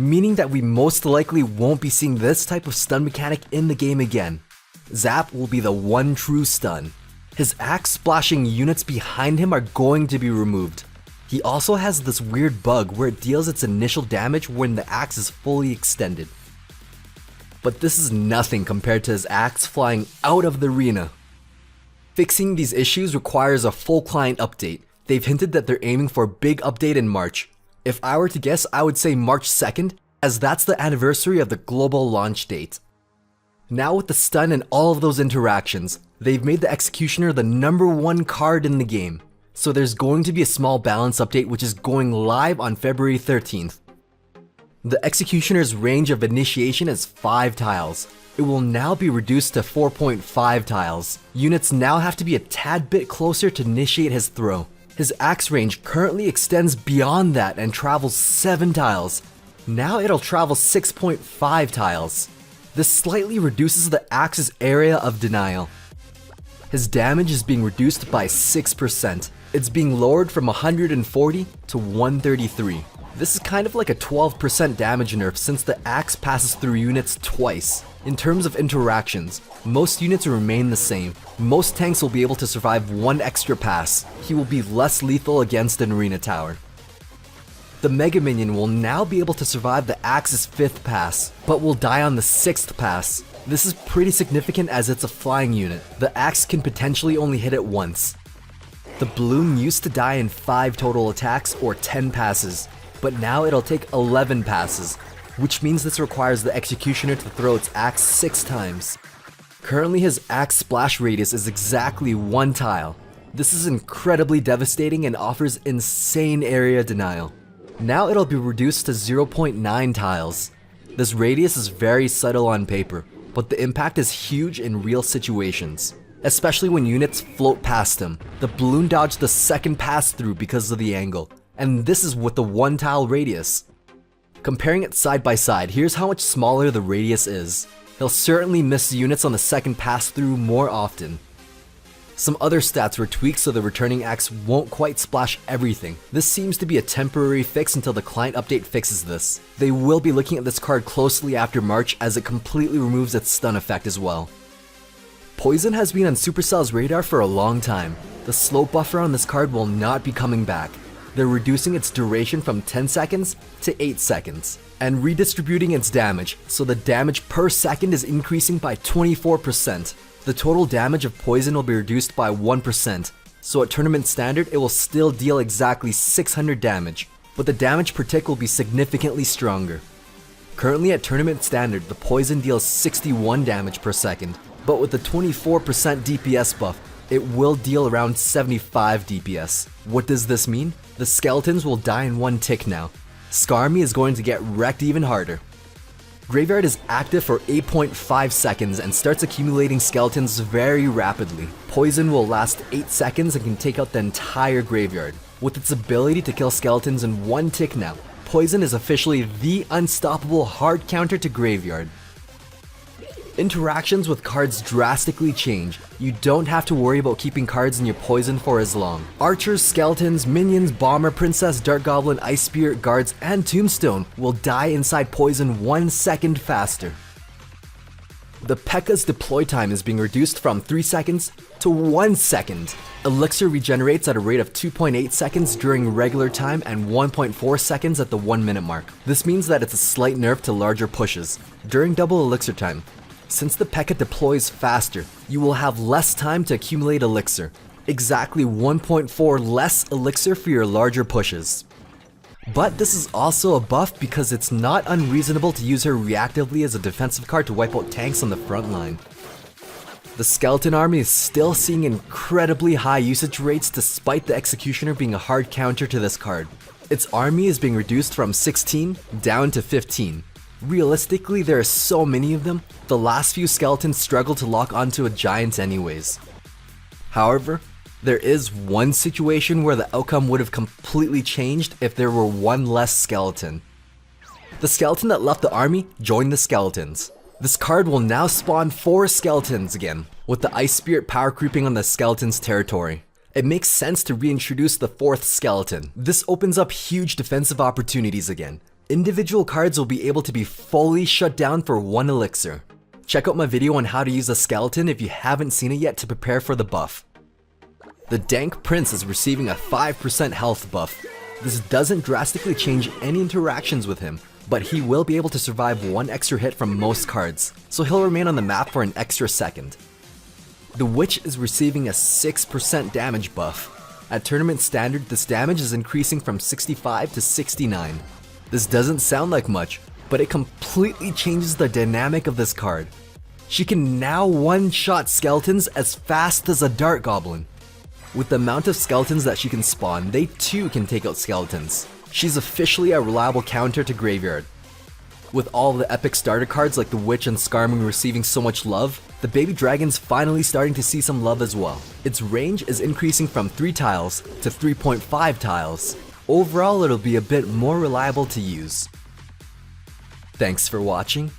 meaning that we most likely won't be seeing this type of stun mechanic in the game again. Zap will be the one true stun. His axe splashing units behind him are going to be removed. He also has this weird bug where it deals its initial damage when the axe is fully extended. But this is nothing compared to his axe flying out of the arena. Fixing these issues requires a full client update. They've hinted that they're aiming for a big update in March. If I were to guess, I would say March 2nd, as that's the anniversary of the global launch date. Now with the stun and all of those interactions, they've made the Executioner the #1 card in the game. So there's going to be a small balance update which is going live on February 13th. The Executioner's range of initiation is 5 tiles. It will now be reduced to 4.5 tiles. Units now have to be a tad bit closer to initiate his throw. His axe range currently extends beyond that and travels 7 tiles. Now it'll travel 6.5 tiles. This slightly reduces the axe's area of denial. His damage is being reduced by 6%. It's being lowered from 140 to 133. This is kind of like a 12% damage nerf since the axe passes through units twice. In terms of interactions, most units remain the same. Most tanks will be able to survive 1 extra pass. He will be less lethal against an arena tower. The Mega Minion will now be able to survive the axe's 5th pass, but will die on the 6th pass. This is pretty significant as it's a flying unit. The axe can potentially only hit it once. The balloon used to die in 5 total attacks or 10 passes, but now it'll take 11 passes, which means this requires the Executioner to throw its axe 6 times. Currently his axe splash radius is exactly 1 tile. This is incredibly devastating and offers insane area denial. Now it'll be reduced to 0.9 tiles. This radius is very subtle on paper, but the impact is huge in real situations, especially when units float past him. The balloon dodged the 2nd pass through because of the angle, and this is with the 1 tile radius. Comparing it side by side, here's how much smaller the radius is. He'll certainly miss units on the 2nd pass through more often. Some other stats were tweaked so the returning axe won't quite splash everything. This seems to be a temporary fix until the client update fixes this. They will be looking at this card closely after March as it completely removes its stun effect as well. Poison has been on Supercell's radar for a long time. The slow buffer on this card will not be coming back. They're reducing its duration from 10 seconds to 8 seconds, and redistributing its damage, so the damage per second is increasing by 24%. The total damage of poison will be reduced by 1%, so at tournament standard it will still deal exactly 600 damage, but the damage per tick will be significantly stronger. Currently at tournament standard, the poison deals 61 damage per second, but with the 24% DPS buff, it will deal around 75 DPS. What does this mean? The skeletons will die in 1 tick now. Skarmy is going to get wrecked even harder. Graveyard is active for 8.5 seconds and starts accumulating skeletons very rapidly. Poison will last 8 seconds and can take out the entire graveyard. With its ability to kill skeletons in 1 tick now, Poison is officially the unstoppable hard counter to Graveyard. Interactions with cards drastically change. You don't have to worry about keeping cards in your Poison for as long. Archers, Skeletons, Minions, Bomber, Princess, Dark Goblin, Ice Spirit, Guards, and Tombstone will die inside Poison 1 second faster. The P.E.K.K.A's deploy time is being reduced from 3 seconds to 1 second. Elixir regenerates at a rate of 2.8 seconds during regular time and 1.4 seconds at the 1 minute mark. This means that it's a slight nerf to larger pushes. During double Elixir time, since the P.E.K.K.A deploys faster, you will have less time to accumulate Elixir. Exactly 1.4 less Elixir for your larger pushes. But this is also a buff because it's not unreasonable to use her reactively as a defensive card to wipe out tanks on the front line. The Skeleton army is still seeing incredibly high usage rates despite the Executioner being a hard counter to this card. Its army is being reduced from 16 down to 15. Realistically, there are so many of them, the last few skeletons struggle to lock onto a giant anyways. However, there is one situation where the outcome would have completely changed if there were one less skeleton. The skeleton that left the army joined the skeletons. This card will now spawn 4 skeletons again, with the Ice Spirit power creeping on the skeleton's territory. It makes sense to reintroduce the 4th skeleton. This opens up huge defensive opportunities again. Individual cards will be able to be fully shut down for 1 elixir. Check out my video on how to use a skeleton if you haven't seen it yet to prepare for the buff. The Dank Prince is receiving a 5% health buff. This doesn't drastically change any interactions with him, but he will be able to survive 1 extra hit from most cards, so he'll remain on the map for an extra second. The Witch is receiving a 6% damage buff. At tournament standard, this damage is increasing from 65 to 69. This doesn't sound like much, but it completely changes the dynamic of this card. She can now one-shot skeletons as fast as a dart goblin. With the amount of skeletons that she can spawn, they too can take out skeletons. She's officially a reliable counter to Graveyard. With all the epic starter cards like the Witch and Skarmoon receiving so much love, the baby dragon's finally starting to see some love as well. Its range is increasing from 3 tiles to 3.5 tiles. Overall, it'll be a bit more reliable to use. Thanks for watching.